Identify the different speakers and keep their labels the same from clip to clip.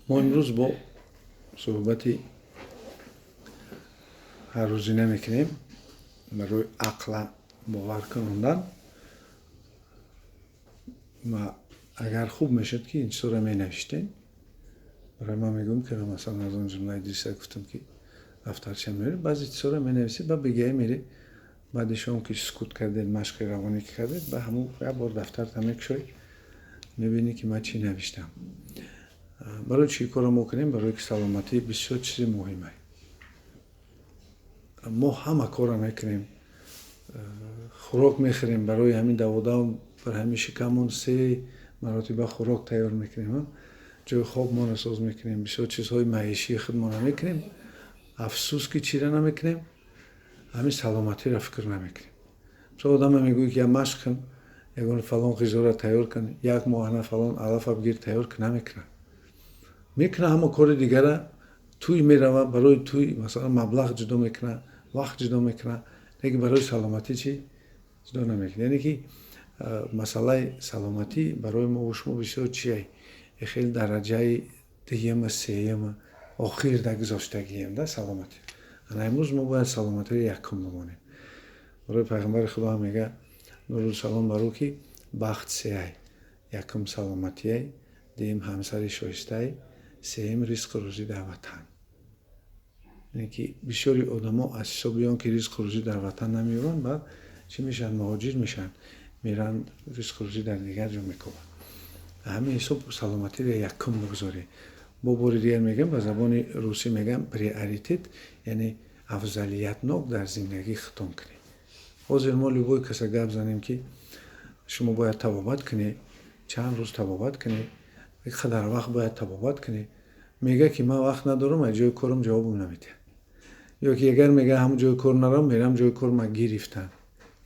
Speaker 1: ما امروز با صحبتی هر روزینه میکنیم برای عقل باور کنندن و اگر خوب میشد که این سوره می نوشتین برای ما میگم که مثلا از اون جمله دیسه گفتم که دفترچه میری بعضی سوره می نویسید و بگه میری بعد شما که سکوت کردید مشق روانی کردید به همون یه بار دفتر تمیک شوی میبینی که من چی نوشتم برای چی کار میکنیم برای که سلامتی بسیار چیز مهمه ما همه کار میکنیم خوراک میخوریم برای همین دوادم برای همین شکمون 3 مراتبه خوراک تیار میکنیم جای خواب ما ساز میکنیم بسیار چیزهای معیشی خودمون میکنیم افسوس که چی را نمیکنیم همین سلامتی را فکر نمیکنیم مثلا آدم میگوید که مشق کن یگان فلان غذا را تیار کن یک ماهانه فلان علف بگیر تیار کن نمیکنه میکنه همه کار دیگر را توی میروه برای توی مثلا مبلغ جدا میکنه وقت جدا میکنه لیکن برای سلامتی چی جدا نمیکنه یعنی که مسئله سلامتی برای ما و شما بسیار چیه خیلی درجه دیگه سیم آخر در گذاشتگیم در سلامتی امروز ما باید سلامتی رو یکم بمانیم برای پیغمبر خدا هم میگه نور سلام برو که بخت 3 یکم سلامتی دیم همسر شایسته سیم رزق روزی در وطن یعنی که بسیاری آدم ها از حساب بیان که رزق روزی در وطن نمیورن بعد چی میشن مهاجر میشن میرن رزق روزی در دیگر جا میکنن همین حساب سلامتی رو یکم بگذاری با باری دیگر میگم به زبان روسی میگم پریاریتیت یعنی افضلیت نوک در زندگی ختم کنی حاضر ما لبوی کسا گپ زنیم که شما باید تبابت کنی چند روز تبابت کنی یک خدر وقت باید تبابت کنی میگه که من وقت ندارم از جای کارم جوابم نمیده یا که اگر میگه همون جای کار نرم میرم جای کار ما گرفتن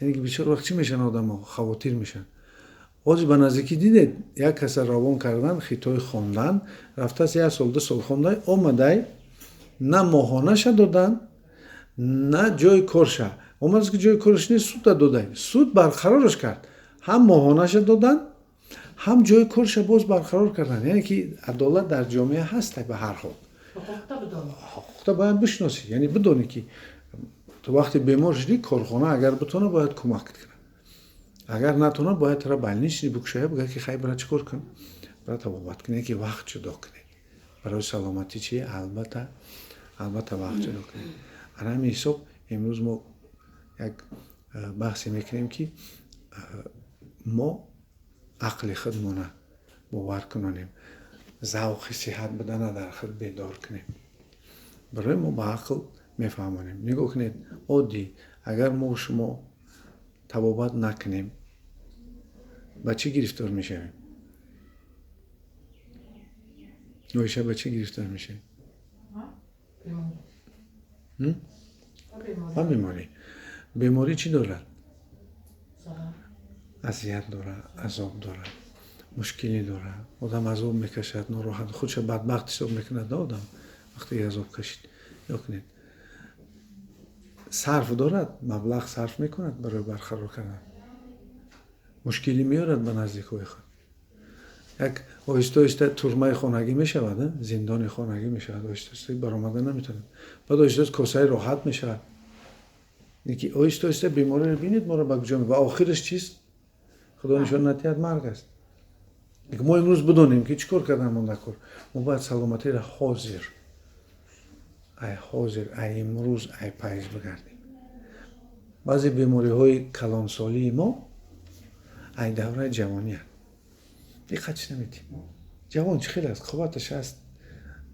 Speaker 1: یعنی که بسیار وقت چی میشن آدم ها خواتیر میشن آج به نزدیکی دیدید یک کس روان کردن خیتای خواندن رفته از 1 سال 2 سال خونده آمده نه ماهانه شد دادن نه جای کارش اومد که جای کارش نیست سود داده سود برقرارش کرد هم ماهانه شد دادن هم جای کارش باز برقرار کردن یعنی که عدالت در جامعه هست به هر حال حقوقتا باید بشناسی یعنی بدونی که تو وقتی بیمار شدی کارخانه اگر بتونه باید کمک کنه اگر نتونه باید ترا بلنیش بکشه بگه که خیلی برای چیکار کن برای تبابت کنه که وقت جدا کنه برای سلامتی چیه البته وقت جدا کنه همین حساب امروز ما یک بحثی میکنیم که ما عقل خودمون باور کنیم ذوق صحت بدن در خود بیدار کنیم برای ما با عقل میفهمونیم نگاه کنید عادی اگر ما و شما تبابت نکنیم با چی گرفتار میشیم نویشه با چی گرفتار میشیم بیماری چی دارد اذیت داره عذاب داره مشکلی داره آدم عذاب میکشد ناراحت خودش بدبخت حساب میکند آدم وقتی عذاب کشید یا کنید صرف دارد مبلغ صرف میکند برای برقرار کردن مشکلی میارد به نزدیکای خود یک آهسته آهسته تورمه خانگی میشود زندان خانگی میشود آهسته آهسته برآمده نمیتونه بعد آهسته آهسته کاسه راحت میشود یکی آهسته آهسته بیماری رو بینید ما رو به کجا و آخرش چیست خدا نشان ندهد مرگ است ما امروز بدونیم که چیکار کردن ما نکن ما باید سلامتی را حاضر ای امروز ای پاییز بگردیم بعضی بیماری های کلانسالی ما ای دوره جوانی هست دقتش نمیدیم جوان چه خیلی است قوتش هست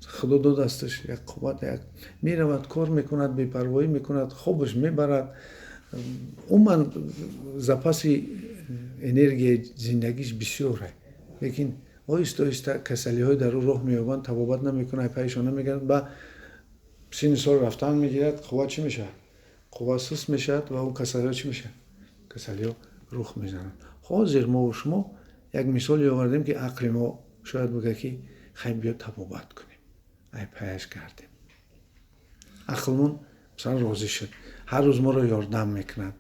Speaker 1: خدا دو دستش یک قوت یک میرود کار میکند بی‌پروایی میکند خوبش میبرد اون من زپاس انرژی زندگیش بسیاره لیکن آهسته آهسته کسلی های در راه میابند تبابت نمیکنه پیشان نمیگیرد با سین سال رفتن میگیرد قوت چی میشه قوت سست میشد و اون کسلی ها چی میشه کسلی ها رخ میزنند حاضر ما و شما یک مثالی آوردیم که عقل ما شاید بگه که خیلی بیا تبابت کنیم ای پیش کردیم عقلمون مثلا راضی شد هر روز ما رو یاردم میکند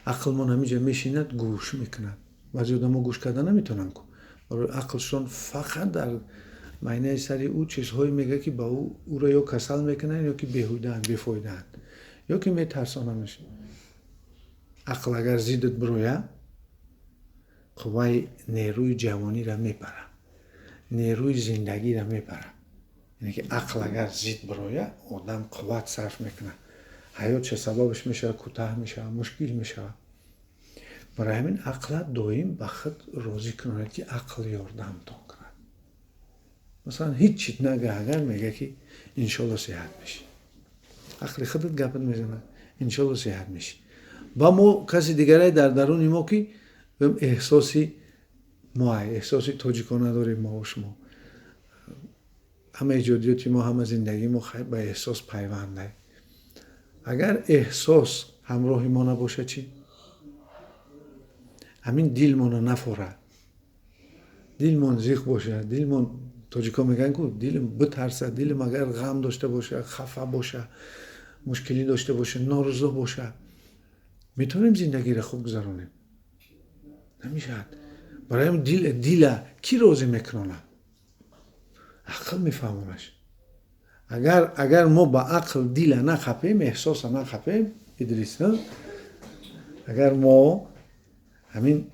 Speaker 1: عقلمون همینجا میشیند گوش میکند بعضی آدم ها گوش کردن نمیتونن کن عقلشون فقط در معنی سری او چیزهایی میگه که با او را یا کسل میکنن یا که بیهودن بیفایدن یا که میترساننش. عقل اگر زیدت برویه قوای نیروی جوانی را میپره، نیروی زندگی را میپره. یعنی که عقل اگر زید برویه آدم قوت صرف میکنه، حیات چه سببش میشه کوتاه میشه مشکل میشه. برای همین عقل دویم به خود راضی کنه که عقل یاردم تان کنه. مثلا هیچ چیز نگه اگر میگه که انشالله صحت میشی، عقل خودت گپت میزنه انشالله صحت میشی. با ما کسی دیگره در درون ما که احساسی ما احساسی تاجیکانه داریم ما و شما. همه ایجادیاتی ما همه زندگی ما به احساس پیونده. اگر احساس همراه ما نباشه چی؟ همین دل ما نفوره، دل من زیخ باشه، دل من تاجیکا میگن که دل بترسه، دل اگر غم داشته باشه، خفه باشه، مشکلی داشته باشه، نارضا باشه، میتونیم زندگی را خوب گذرونیم؟ نمیشه. برای همین دل کی راضی میکنه؟ عقل میفهمونش. اگر ما با عقل دل نخپیم، احساس نخپیم، ادریس اگر ما همین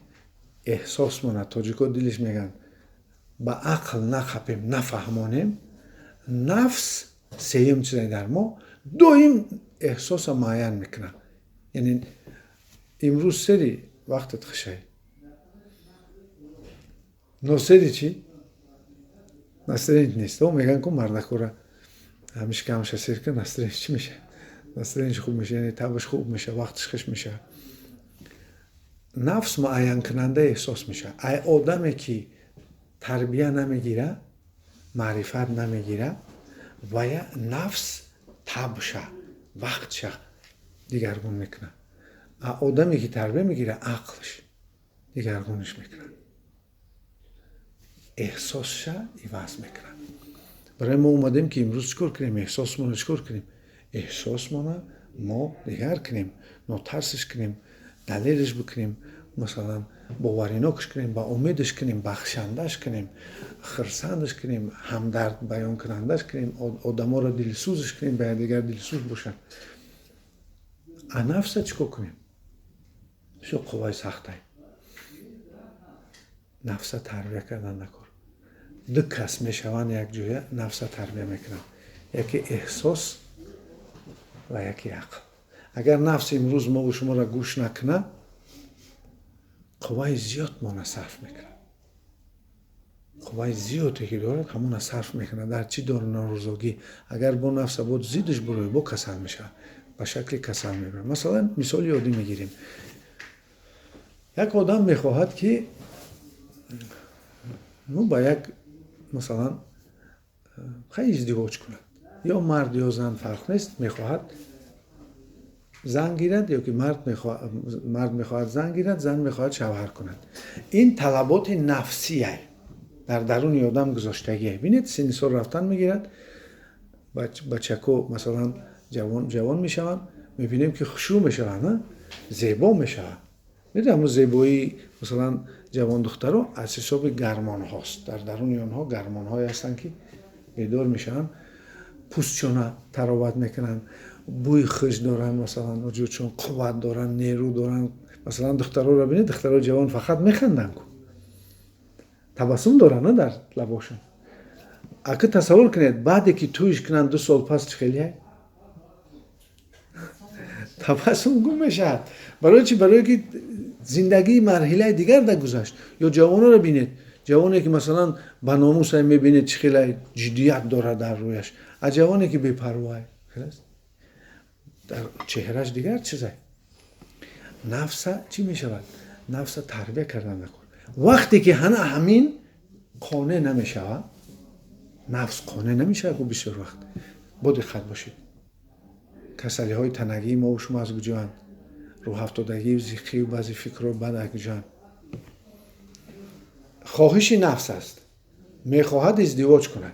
Speaker 1: احساس مونه تاجیکا دلش میگن با عقل نخپیم نفهمانیم، نفس سیم چیزی در ما دویم احساس معین میکنه. یعنی امروز سری وقتت خشه نوسری چی؟ نسترینج نیست. او میگن که مردکوره همیشه کمش سیر که نسترینج چی میشه؟ نسترینج خوب میشه، یعنی تبش خوب میشه، وقتش خش میشه. نفس معین کننده احساس میشه. آدمی که تربیه نمیگیره، معرفت نمیگیره و یا نفس تبشه وقتشه دیگرگون میکنه. آدمی که تربیه میگیره عقلش دیگرگونش میکنه، احساسش عوض میکنه. برای ما اومدیم که امروز چکار کنیم؟ احساسمون رو چکار کنیم؟ احساسمون ما دیگر کنیم، نترسش کنیم، دلیلش بکنیم، مثلا باوریناکش کنیم، با امیدش کنیم، بخشندش کنیم، خرسندش کنیم، همدرد بیان کنندش کنیم، آدم ها را دلسوزش کنیم، باید دیگر دلسوز باشن. نفس چکار کنیم؟ شو قوای سخته. نفس تربیه کردن نکن. دو کس میشوند یک جویه نفس تربیه میکنن، یکی احساس و یکی عقل. اگر نفس امروز ما و شما را گوش نکنه، قوای زیاد ما صرف میکنه. قوای زیادی که دارد همون صرف میکنه. در چی داره؟ ناروزگی. اگر با نفس بود زیدش بروی با کسل میشه، به شکل کسل میبره. مثلا مثال یادی میگیریم، یک آدم میخواهد که نو با یک مثلا خیلی ازدواج کند، یا مرد یا زن فرق نیست، میخواهد زن گیرد، یا که مرد میخواهد زن گیرد، زن میخواهد شوهر کند. این طلبات نفسیه در درون آدم گذاشتگیه. ببینید سن سال رفتن میگیرد، بچه‌ها مثلا جوان میشوند، میبینیم که خوشرو میشوند، زیبا میشوند. میدونم اون زیبایی مثلا جوان دخترها از حساب گرمان هاست. در درون آنها گرمان های هستن که بیدار میشن، پوستشون تراوت میکنن، بوی خوش دارن، مثلا وجودشون قوت دارن، نیرو دارن. مثلا دخترها رو ببینید، دخترها جوان فقط میخندن کن، تبسم دارن در لباشون. اگه تصور کنید بعدی که تویش کنن 2 سال پس خیلیه تبسم گم میشه. برای چی؟ برای که زندگی مرحله دیگر در گذشت. یا جوانو رو بینید، جوانی که مثلا با ناموس میبینید چه خیلی جدیت داره در رویش، از جوانی که بی‌پرواه در چهرهش دیگر چیزه. نفس چی میشود؟ نفس تربیه کردن نکن. وقتی که همین قانع نمیشود، نفس قانع نمیشه که بسیار وقت با دقت باشید. کسلی های تنگی ما و شما از کجاست؟ رو هفتادگی و زیخی و بعضی فکر و بعد از کجاست؟ خواهش نفس است، میخواهد ازدواج کند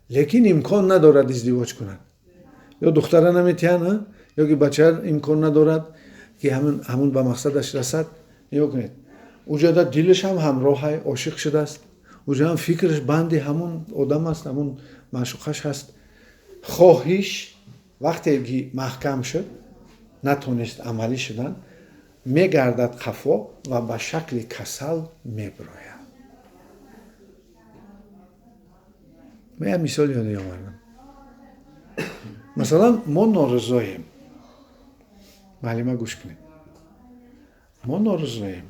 Speaker 1: لیکن امکان ندارد ازدواج کند. یا دختره نمیتونه، یا که بچه امکان ندارد که همون به مقصدش رسد. یا کنید اوجاده دلش هم همراه عاشق شده است، اوجا هم فکرش بند همون آدم است، همون معشوقش هست. خواهیش وقتی که محکم شد نتونست عملی شدن، میگردد خفا و به شکل کسل میبراید. من مثال یاد آوردم. مثلا ما نارضاییم، معلومه گوش کنیم، ما نارضاییم،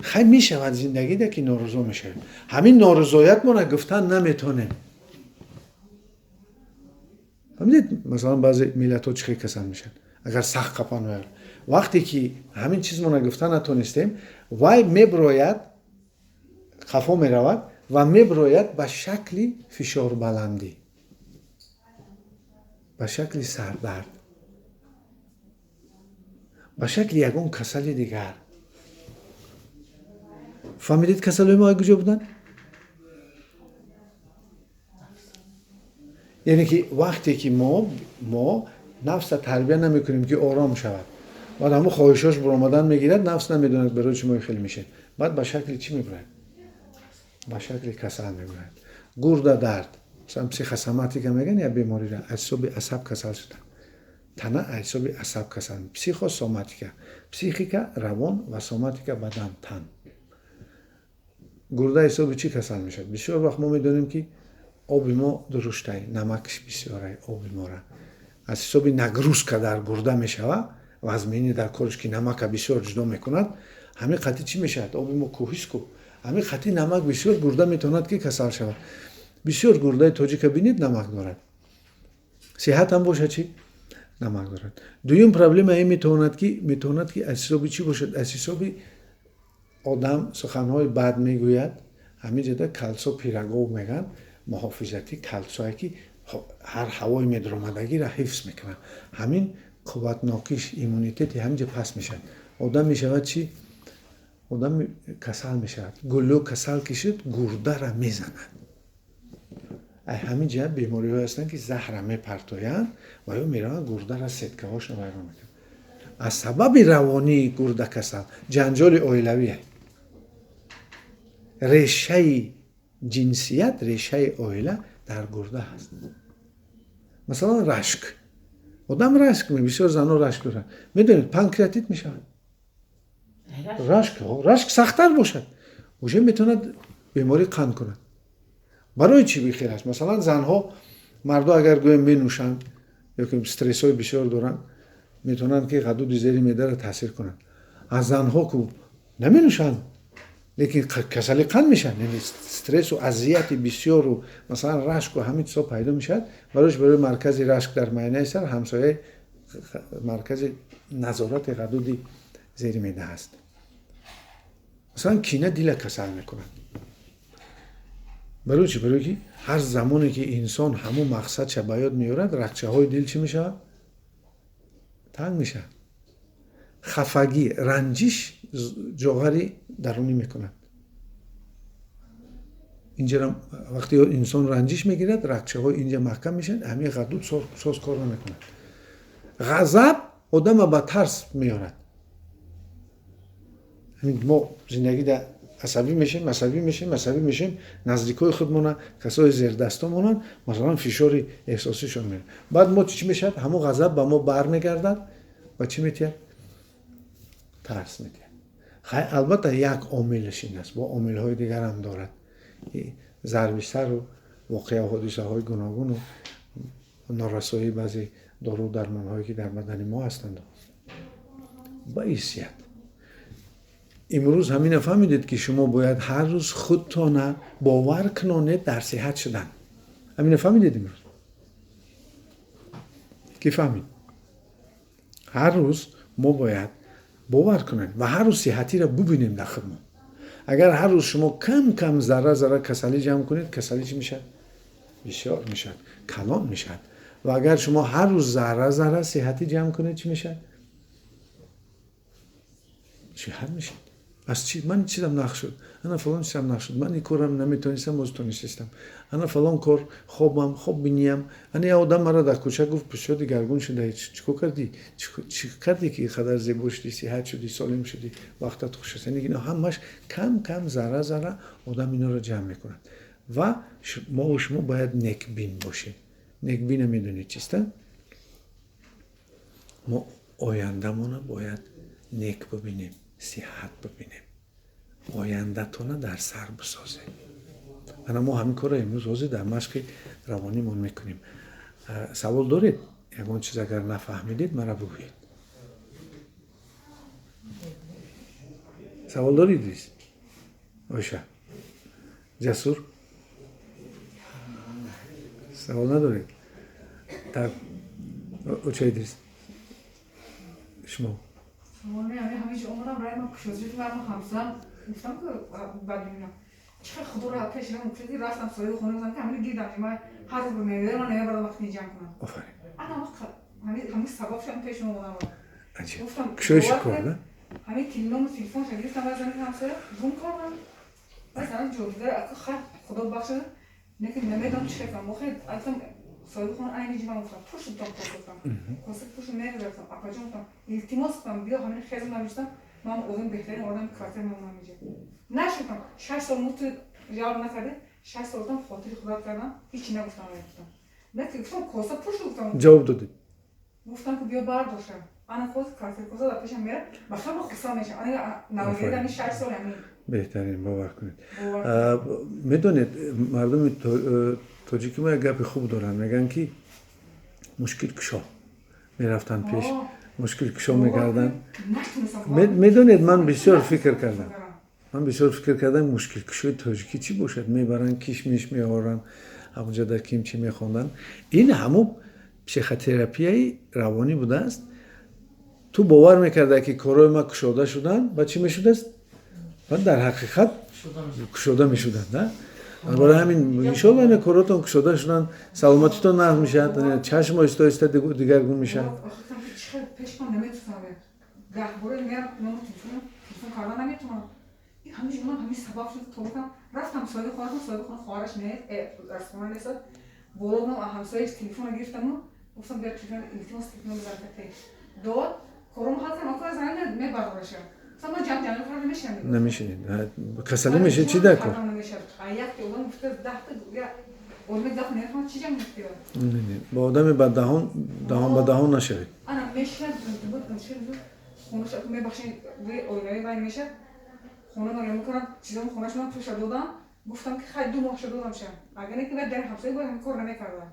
Speaker 1: خیلی میشود زندگی ده که نارضا میشویم، همین نارضایت ما را گفتن نمیتونیم. فهمیدید مثلا بعضی ملت ها چه کسان میشن اگر سخت قپان میاد، وقتی که همین چیز ما را گفتن نتونستیم، وای میبراید خفا میرود و میبراید به شکل فشار بلندی، به شکل سردرد، به شکل یگون کسل دیگر. فهمیدید کسل ما کجا بودن؟ یعنی که وقتی که ما نفس تربیت نمی کنیم که آرام شود، بعد همون خواهشاش برآمدن میگیرد، نفس نمیدوند برای چه خیلی میشه، بعد به شکل چی میبراید؟ به شکل کسل میبراید. گرده درد، مثلا پسیخوسوماتیکا میگن یا بیماری را اعصاب عصب کسل شدن، تنه اعصاب عصب کسل. پسیخوسوماتیکا، پسیخیکا روان و سوماتیکا بدن تن. گرده اعصاب چی کسل میشد؟ بسیار وقت ما میدونیم که آب ما درشته، نمکش بسیاره، آب ما را از حساب نگروس که در گرده میشود و از مینی در کارش که نمک بسیار جدا میکند، همین قطعی چی میشد؟ آب ما کوهیست کو، همین قطعی نمک بسیار گرده میتواند که کسل شود. بسیار گرده تاجیک بینید نمک دارد، صحت هم باشه چی؟ نمک دارد. دویم پرابلم این میتواند که از حساب چی باشد؟ از حساب آدم سخنهای بد میگوید، همین جدا کلسا پیرگو میگن، محافظتی کلسایی که هر هوای میدرآمدگی را حفظ میکنه، همین قوتناکیش ایمونیتeti همینجا پس میشه، آدم میشود چی؟ آدم کسل میشود. گلو کسل کشید گرده را میزند. همینجا بیماری ها هستن که زهر میپرتویند و یا میرن گرده را سدکه هاش رو ویران میکنن. از سبب روانی گرده کسل جنجال عائلویه. ریشه جنسیت، ریشه عائله در گرده هست. مثلا رشک، آدم رشک می، بسیار زنها رشک دارن، میدونید پانکراتیت میشه. رشک سخت‌تر باشد، اوجه میتوند بیماری قند کند. برای چی بخیر است؟ مثلا زنها مردا اگر گویم مینوشن یا که استرس های بسیار دارن، میتونن که غدود زیر معده را تاثیر کنن. از زنها که نمینوشن لیکن کسل قند میشن، یعنی استرس و اذیت بسیار و مثلا رشک و همین چیزا پیدا میشد. برای مرکز رشک در معده سر همسایه مرکز نظارت غدود زیر معده هست. مثلا کینه دل کسل میکنن. برای چی؟ برای که هر زمانی که انسان همون مقصد چه به یاد میارد، رگچه های دل چی میشه؟ تنگ میشه. خفگی، رنجش جوهری درونی میکند. اینجا وقتی انسان رنجش میگیرد، رگچه های اینجا محکم میشن، همین غدود ساز کار نمیکنند. غضب آدم به ترس میارد. ما زندگی در عصبی میشیم، نزدیکای خودمون، کسای زیر دستمون مثلا فشار احساسیشون میره. بعد ما چی میشه؟ همون غضب به ما برمیگردد و چی میشه؟ ترس میده. البته یک عاملش این است، با عامل‌های دیگر هم دارد. ضرب‌سر و واقعه و حادثه‌های گوناگون و نارسایی بعضی دارو درمان‌هایی که در بدن ما هستند. با حیثیت امروز همین فهمیدید که شما باید هر روز خودتان باور کنید در صحت شدن. همین فهمیدید امروز؟ کی فهمید؟ هر روز ما باید باور کنیم و هر روز صحتی را ببینیم در خودمون. اگر هر روز شما کم ذره کسلی جمع کنید، کسلی چی میشه؟ بسیار میشه، کلان میشه. و اگر شما هر روز ذره صحتی جمع کنید چی میشه؟ صحت میشه. از چی من چیزم نقش شد، انا فلان چیزم نقش شد، من این کارم نمیتونستم باز تونستم، انا فلان کار خوابم خواب بینیم. انا یه آدم مرا در کوچه گفت پشت دیگرگون شده، چیکار کردی، چی کردی که خدر زیبا شدی، صحت شدی، سالم شدی، وقتت خوش است. اینا همش کم کم ذره ذره آدم اینا رو جمع میکنه. و ما و شما باید نیکبین باشیم. نیکبین میدونید چیست؟ ما آینده‌مون رو باید نیک ببینیم، صحت ببینیم، آینده‌تون در سر بسازه. ما همین کار امروز روزی در مشق روانیمون میکنیم. سوال دارید؟ یکون چیز اگر نفهمیدید مرا بگویید. سوال دارید ریز؟ باشه. جسور؟ سوال ندارید؟ در اوچه ایدریس؟ شما؟
Speaker 2: سوال نه، همیشه اومدم برای من کشوزی تو برم همسرم گفتم که بعد میبینم چقدر خدا رو کشیدم اونجوری رفتم سوال خونه بزنم که همین گیردم من هر روز میمیرم من نمیبرم وقتی جمع کنم.
Speaker 1: آفرین.
Speaker 2: انا وقت همین سبب شدم پیش اومدم.
Speaker 1: عجیب.
Speaker 2: گفتم
Speaker 1: کشویش کار نه؟
Speaker 2: همین کلام تلفن گرفتم بزنم همسر زوم کردم. مثلا جوده اگه خدا بخشه نکه نمیدونم چه کنم. موقع اصلا سوال خونه اینی جمع گفتم پوشم تا کاسه پوشم نگذاشتم. اپاجم گفتم التماس کنم بیا همین خیلی نمیشتم. من اون بهترین آدم کارتر من میشه. نشدم 6 سال موت جواب نکرده 6 سال تام خاطر خدا کردم هیچی نگفتم. نه گفتم کاسه پوش گفتم
Speaker 1: جواب دادید؟
Speaker 2: گفتم که بیا برداشتم. انا خود کارتر کاسه در پیشم میره بخوام خسته میشم. انا نویدم 6 سال همین
Speaker 1: بهترین باور کنید. میدونید مردم تاجیکی ما یک گپ خوب دارن، میگن که مشکل کشا میرفتن پیش، مشکل کشا میکردن. میدونید من بسیار فکر کردم مشکل کشای تاجیکی چی باشد، میبرن کشمش میآورن همونجا در کیمچی میخوندن. این همون پسیخوتراپی روانی بوده است. تو باور میکرده که کارهای ما کشاده شدن و چی میشده است؟ و در حقیقت کشاده میشدن. نه؟ برای همین میشالله کاراتون کشاده شدن، سلامتیتون نقض میشد، چشم آهسته آهسته دیگرگون میشد.
Speaker 2: پشمم نمیتونم گهواره میرم تلفن کردن نمیتونم. همیشه من همین سبب شد تو گفتم رفتم سوال خواهرش نه رسما نیست بولم همسایش تلفن گرفتم گفتم بیا تلفن التماس تلفن بزن داد کارم حال کنم آخه زنگ نمیبرداشم. ما جمع فرق
Speaker 1: نمیشینید. کسلی میشه چی در کار؟
Speaker 2: یک اون گفته 10 تا یا اون میگفت نه چی جمع میشه؟
Speaker 1: نه با آدم با دهان با دهان نشوید.
Speaker 2: انا میشه بود خونش میبخشید وی اولای وای میشه خونه ما میکنم چیزام خونش من توش دادم گفتم که خیلی 2 ماه شده دادم شه اگر نه که بعد در همسایه باید کار نمیکردم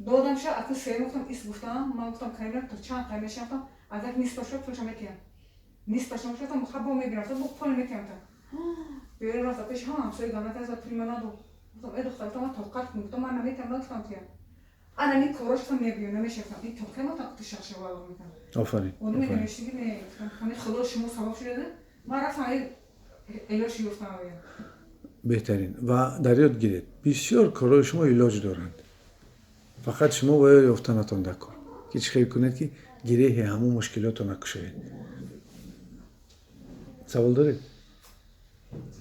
Speaker 2: دادم شه اصلا سه گفتم ایست گفتم من گفتم کاینا تو چند قیمت گفتم اگر نیست باشه پولش میتونم نیست باشه گفتم مخبا میگیرم تو پول میتونم بیاره راست پیش همسایه دامت از پریمانادو گفتم ای دختر تو من توقعت گفتم من نمیتونم گفتم که انا می کوروش تو میبینم نمیشم این تو که ما تا شخص والا میکنم
Speaker 1: آفرین.
Speaker 2: اون میگه نه من خدا شما سبب شده ما رفتم علاج گفتم
Speaker 1: بهترین و در یاد گیرید بسیار کارهای شما علاج دارند، فقط شما باید یافتنتون دکار که چی خیر کنید که گیره همون مشکلات رو نکشید. سوال دارید؟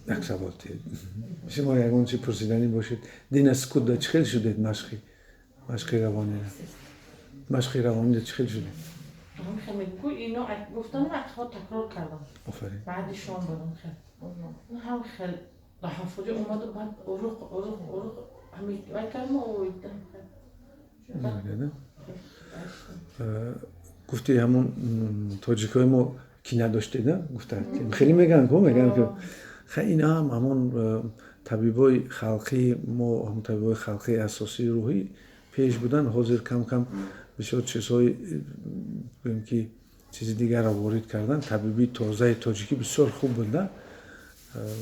Speaker 1: یک سوال دید شما یکون چی پرسیدنی باشید. دین سکوت دا چی خیل شدید مشقی روانی چی خیل شدید؟
Speaker 3: من خیلی میگوی اینا گفتم ها تکرار کردم.
Speaker 1: آفرین.
Speaker 3: بعدی شام برام خیلی هم خیلی لحظه اومد و بعد اروخ همین کلمه اویدم
Speaker 1: خیلی گفتی همون تاجیکای ما کی نداشته نه؟ گفتن خیلی میگن که خیلی اینا همون طبیبای خلقی ما هم طبیبای خلقی اساسی روحی پیش بودن، حاضر کم کم بسیار چیزهای بگیم که چیز دیگر را وارد کردن. طبیبی تازه تاجیکی بسیار خوب بوده.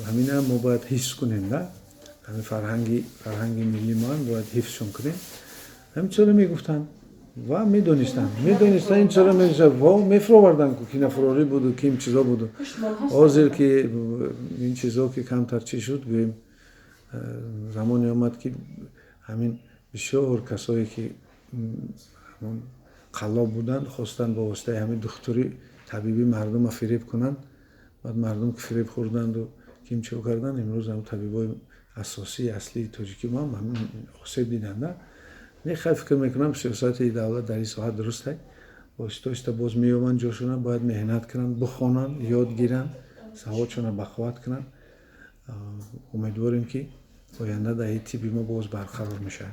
Speaker 1: همین ما باید حفظ کنیم نه؟ همین فرهنگ ملی ما هم باید حفظشون کنیم. همین چرا میگفتن و میدونستن این چرا میگفتن و میفروردن که نفراری بود و کیم چیزا بود. حاضر که این چیزا که کمتر چی شد گویم زمانی آمد که همین بسیار کسایی که همون قلاب بودن خواستن با واسطه همین دکتری طبیبی مردم فریب کنن بعد مردم که فریب خوردند و کیمچو کردن امروز هم طبیبای اساسی اصلی تاجیکی ما هم آسیب دیدن. نه من خیلی فکر میکنم سیاست دولت در این ساحه درسته. آهسته باز میومن جاشون، باید مهنت کنن، بخونن، یاد گیرن، سوادشون بخواد کنن. امیدواریم که آینده در این تیپی ما باز برقرار میشه.